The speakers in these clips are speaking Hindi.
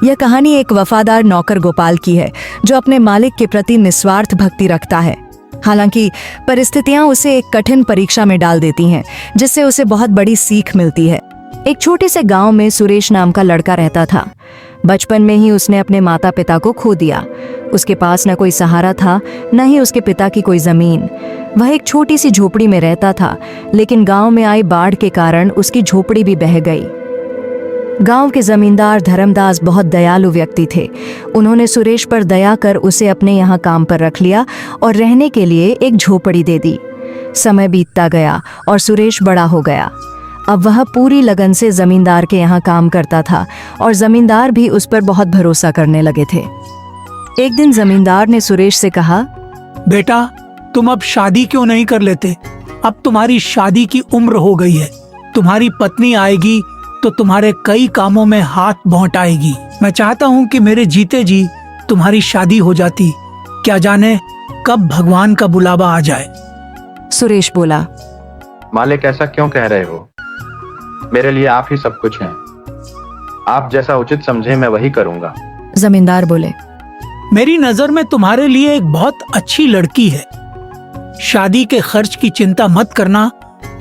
यह कहानी एक वफादार नौकर गोपाल की है जो अपने मालिक के प्रति निस्वार्थ भक्ति रखता है। हालांकि परिस्थितियां उसे एक कठिन परीक्षा में डाल देती हैं, जिससे उसे बहुत बड़ी सीख मिलती है। एक छोटे से गांव में सुरेश नाम का लड़का रहता था। बचपन में ही उसने अपने माता पिता को खो दिया। उसके पास न कोई सहारा था, न ही उसके पिता की कोई जमीन। वह एक छोटी सी झोपड़ी में रहता था, लेकिन गांव में आई बाढ़ के कारण उसकी झोपड़ी भी बह गई। गांव के जमींदार धर्मदास बहुत दयालु व्यक्ति थे। उन्होंने सुरेश पर दया कर उसे अपने यहाँ काम पर रख लिया और रहने के लिए एक झोपड़ी दे दी। समय बीतता गया और सुरेश बड़ा हो गया। अब वह पूरी लगन से जमींदार के यहाँ काम करता था और जमींदार भी उस पर बहुत भरोसा करने लगे थे। एक दिन जमींदार ने सुरेश से कहा, बेटा, तुम अब शादी क्यों नहीं कर लेते? अब तुम्हारी शादी की उम्र हो गई है। तुम्हारी पत्नी आएगी तो तुम्हारे कई कामों में हाथ बौंटाएगी। मैं चाहता हूँ कि मेरे जीते जी तुम्हारी शादी हो जाती। क्या जाने कब भगवान का बुलावा आ जाए। सुरेश बोला, मालिक, ऐसा क्यों कह रहे हो? मेरे लिए आप ही सब कुछ हैं। आप जैसा उचित समझे मैं वही करूंगा। जमींदार बोले, मेरी नजर में तुम्हारे लिए एक बहुत अच्छी लड़की है। शादी के खर्च की चिंता मत करना,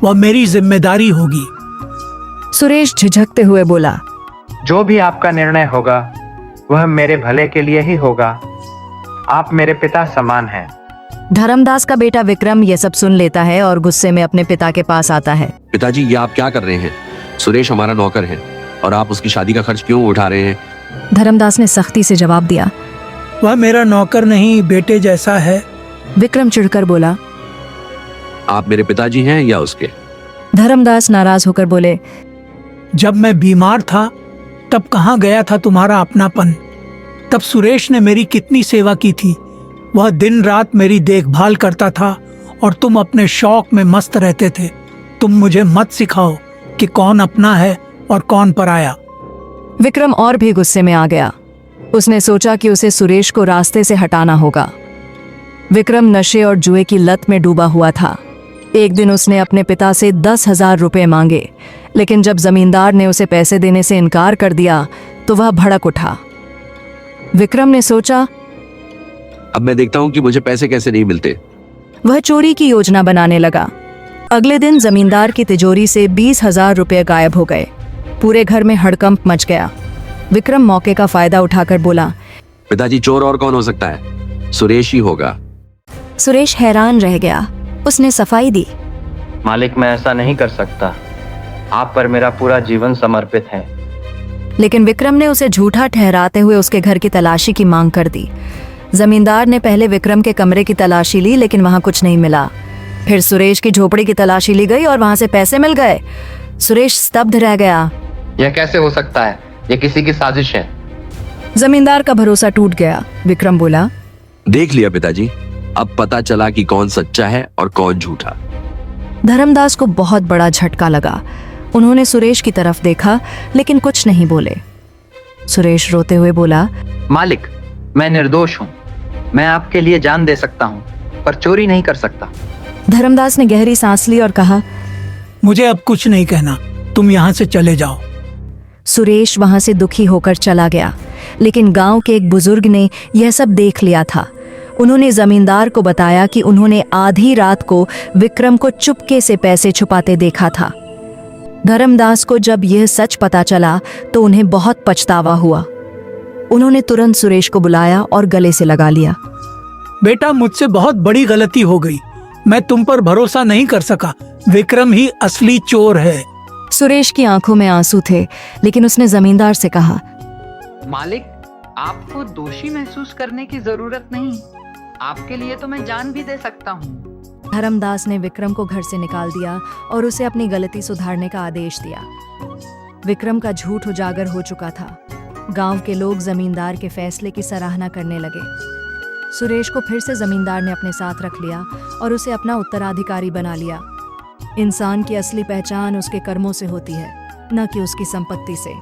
वह मेरी जिम्मेदारी होगी। सुरेश झिझकते हुए बोला, जो भी आपका निर्णय होगा वह मेरे भले के लिए ही होगा। आप मेरे पिता समान हैं। धर्मदास का बेटा विक्रम यह सब सुन लेता है और गुस्से में अपने पिता के पास आता है। पिताजी, ये आप क्या कर रहे हैं? सुरेश हमारा नौकर है और आप उसकी शादी का खर्च क्यों उठा रहे हैं? धर्मदास ने सख्ती से जवाब दिया, वह मेरा नौकर नहीं, बेटे जैसा है। विक्रम चिढ़कर बोला, आप मेरे पिताजी हैं या उसके? धर्मदास नाराज होकर बोले, जब मैं बीमार था तब कहाँ गया था तुम्हारा अपनापन? तब सुरेश ने मेरी कितनी सेवा की थी। वह दिन रात मेरी देखभाल करता था और तुम अपने शौक में मस्त रहते थे। तुम मुझे मत सिखाओ कि कौन अपना है और कौन पराया। विक्रम और भी गुस्से में आ गया। उसने सोचा कि उसे सुरेश को रास्ते से हटाना होगा। विक्रम नशे और जुए की लत में डूबा हुआ था। एक दिन उसने अपने पिता से 10,000 रुपए मांगे, लेकिन जब जमींदार ने उसे पैसे देने से इनकार कर दिया तो वह भड़क उठा। विक्रम ने सोचा, अब मैं देखता हूँ कि मुझे पैसे कैसे नहीं मिलते। वह चोरी की योजना बनाने लगा। अगले दिन जमींदार की तिजोरी से 20,000 रुपए गायब हो गए। पूरे घर में हड़कंप मच गया। विक्रम मौके का फायदा उठाकर बोला, पिताजी, चोर और कौन हो सकता है? सुरेश ही होगा। सुरेश हैरान रह गया। उसने सफाई दी, मालिक, मैं ऐसा नहीं कर सकता। आप पर मेरा पूरा जीवन समर्पित है। लेकिन विक्रम ने उसे झूठा ठहराते हुए उसके घर की तलाशी की मांग कर दी। जमींदार ने पहले विक्रम के कमरे की तलाशी ली, लेकिन वहां कुछ नहीं मिला। फिर सुरेश की झोपड़ी की तलाशी ली गई और वहां से पैसे मिल गए। सुरेश स्तब्ध रह गया। यह कैसे हो सकता है? यह किसी की साजिश है। जमींदार का भरोसा टूट गया। विक्रम बोला, देख लिया पिताजी, अब पता चला कि कौन सच्चा है और कौन झूठा। धर्मदास को बहुत बड़ा झटका लगा। उन्होंने सुरेश की तरफ देखा, लेकिन कुछ नहीं बोले। सुरेश रोते हुए बोला, मालिक, मैं निर्दोष हूँ। मैं आपके लिए जान दे सकता हूँ, पर चोरी नहीं कर सकता। धर्मदास ने गहरी सांस ली और कहा, मुझे अब कुछ नहीं कहना, तुम यहाँ से चले जाओ। सुरेश वहां से दुखी होकर चला गया। लेकिन गांव के एक बुजुर्ग ने यह सब देख लिया था। उन्होंने जमींदार को बताया कि उन्होंने आधी रात को विक्रम को चुपके से पैसे छुपाते देखा था। धर्मदास को जब यह सच पता चला तो उन्हें बहुत पछतावा हुआ। उन्होंने तुरंत सुरेश को बुलाया और गले से लगा लिया। बेटा, मुझसे बहुत बड़ी गलती हो गई। मैं तुम पर भरोसा नहीं कर सका। विक्रम ही असली चोर है। सुरेश की आंखों में आंसू थे, लेकिन उसने जमींदार से कहा, मालिक, आपको दोषी महसूस करने की जरूरत नहीं। आपके लिए तो मैं जान भी दे सकता हूँ। धर्मदास ने विक्रम को घर से निकाल दिया और उसे अपनी गलती सुधारने का आदेश दिया। विक्रम का झूठ उजागर हो चुका था। गांव के लोग जमींदार के फैसले की सराहना करने लगे। सुरेश को फिर से जमींदार ने अपने साथ रख लिया और उसे अपना उत्तराधिकारी बना लिया। इंसान की असली पहचान उसके कर्मों से होती है, न कि उसकी संपत्ति से।